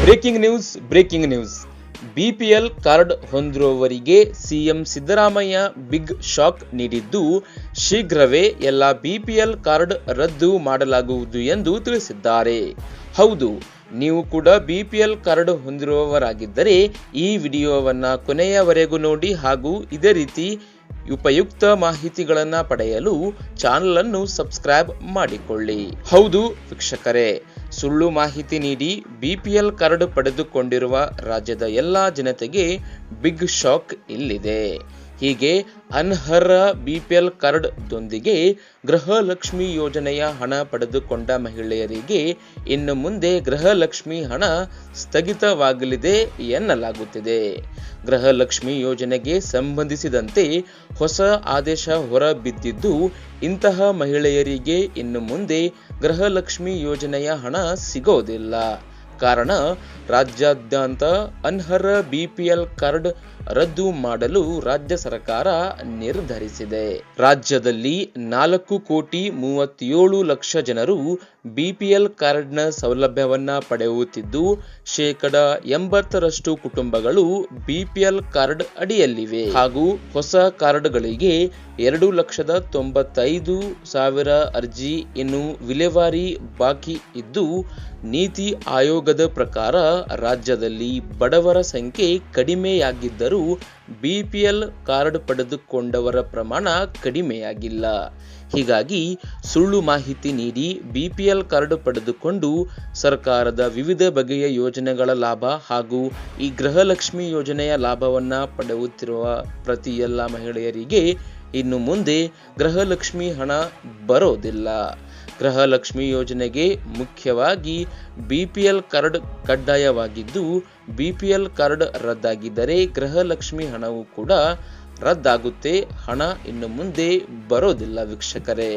Breaking news BPL card ಹೊಂದಿರುವವರಿಗೆ CM Siddaramaiah big shock ನೀಡಿದ್ದು, ಶೀಘ್ರವೇ ಎಲ್ಲ ಬಿಪಿಎಲ್ ಕಾರ್ಡ್ ರದ್ದು ಮಾಡಲಾಗುವುದು ಎಂದು ತಿಳಿಸಿದ್ದಾರೆ. ಹೌದು, ನೀವು ಕೂಡ ಬಿಪಿಎಲ್ ಕಾರ್ಡ್ ಹೊಂದಿರುವವರಾಗಿದ್ದರೆ ಈ ವಿಡಿಯೋವನ್ನ ಕೊನೆಯವರೆಗೂ ನೋಡಿ ಹಾಗೂ ಇದೇ ರೀತಿ ಉಪಯುಕ್ತ ಮಾಹಿತಿಗಳನ್ನು ಪಡೆಯಲು ಚಾನೆಲ್ ಅನ್ನು ಸಬ್ಸ್ಕ್ರೈಬ್ ಮಾಡಿಕೊಳ್ಳಿ. ಹೌದು ವೀಕ್ಷಕರೇ, ಸುಳ್ಳು ಮಾಹಿತಿ ನೀಡಿ ಬಿಪಿಎಲ್ ಕಾರ್ಡ್ ಪಡೆದುಕೊಂಡಿರುವ ರಾಜ್ಯದ ಎಲ್ಲಾ ಜನತೆಗೆ ಬಿಗ್ ಶಾಕ್ ಇಲ್ಲಿದೆ. ಹೀಗೆ ಅನರ್ಹ ಬಿಪಿಎಲ್ ಕಾರ್ಡ್ ದೊಂದಿಗೆ ಗೃಹಲಕ್ಷ್ಮಿ ಯೋಜನೆಯ ಹಣ ಪಡೆದುಕೊಂಡ ಮಹಿಳೆಯರಿಗೆ ಇನ್ನು ಮುಂದೆ ಗೃಹಲಕ್ಷ್ಮಿ ಹಣ ಸ್ಥಗಿತವಾಗಲಿದೆ ಎನ್ನಲಾಗುತ್ತಿದೆ. ಗೃಹಲಕ್ಷ್ಮಿ ಯೋಜನೆಗೆ ಸಂಬಂಧಿಸಿದಂತೆ ಹೊಸ ಆದೇಶ ಹೊರಬಿದ್ದಿದ್ದು, ಇಂತಹ ಮಹಿಳೆಯರಿಗೆ ಇನ್ನು ಮುಂದೆ ಗೃಹಲಕ್ಷ್ಮಿ ಯೋಜನೆಯ ಹಣ ಸಿಗೋದಿಲ್ಲ. ಕಾರಣ, ರಾಜ್ಯಾದ್ಯಂತ ಅನರ್ಹ ಬಿಪಿಎಲ್ ಕಾರ್ಡ್ ರದ್ದು ಮಾಡಲು ರಾಜ್ಯ ಸರ್ಕಾರ ನಿರ್ಧರಿಸಿದೆ. ರಾಜ್ಯದಲ್ಲಿ 4,37,00,000 ಜನರು ಬಿಪಿಎಲ್ ಕಾರ್ಡ್ನ ಸೌಲಭ್ಯವನ್ನ ಪಡೆಯುತ್ತಿದ್ದು, 80% ಕುಟುಂಬಗಳು ಬಿಪಿಎಲ್ ಕಾರ್ಡ್ ಅಡಿಯಲ್ಲಿವೆ ಹಾಗೂ ಹೊಸ ಕಾರ್ಡ್ಗಳಿಗೆ 2,95,000 ಅರ್ಜಿ ಇನ್ನು ವಿಲೇವಾರಿ ಬಾಕಿ ಇದ್ದು, ನೀತಿ ಆಯೋಗದ ಪ್ರಕಾರ ರಾಜ್ಯದಲ್ಲಿ ಬಡವರ ಸಂಖ್ಯೆ ಕಡಿಮೆಯಾಗಿದ್ದರೂ ಬಿಪಿಎಲ್ ಕಾರ್ಡ್ ಪಡೆದುಕೊಂಡವರ ಪ್ರಮಾಣ ಕಡಿಮೆಯಾಗಿಲ್ಲ. ಹೀಗಾಗಿ ಸುಳ್ಳು ಮಾಹಿತಿ ನೀಡಿ ಬಿಪಿಎಲ್ ಕಾರ್ಡ್ ಪಡೆದುಕೊಂಡು ಸರ್ಕಾರದ ವಿವಿಧ ಬಗೆಯ ಯೋಜನೆಗಳ ಲಾಭ ಹಾಗೂ ಈ ಗೃಹಲಕ್ಷ್ಮಿ ಯೋಜನೆಯ ಲಾಭವನ್ನ ಪಡೆಯುತ್ತಿರುವ ಪ್ರತಿ ಎಲ್ಲ ಮಹಿಳೆಯರಿಗೆ ಇನ್ನು ಮುಂದೆ ಗೃಹಲಕ್ಷ್ಮಿ ಹಣ ಬರೋದಿಲ್ಲ. ಗೃಹಲಕ್ಷ್ಮಿ ಯೋಜನೆಗೆ ಮುಖ್ಯವಾಗಿ ಬಿಪಿಎಲ್ ಕಾರ್ಡ್ ಕಡ್ಡಾಯವಾಗಿದ್ದು, ಬಿಪಿಎಲ್ ಕಾರ್ಡ್ ರದ್ದಾಗಿದ್ದರೆ ಗೃಹಲಕ್ಷ್ಮಿ ಹಣವು ಕೂಡ ರದ್ದಾಗುತ್ತೆ. ಹಣ ಇನ್ನು ಮುಂದೆ ಬರೋದಿಲ್ಲ ವೀಕ್ಷಕರೇ.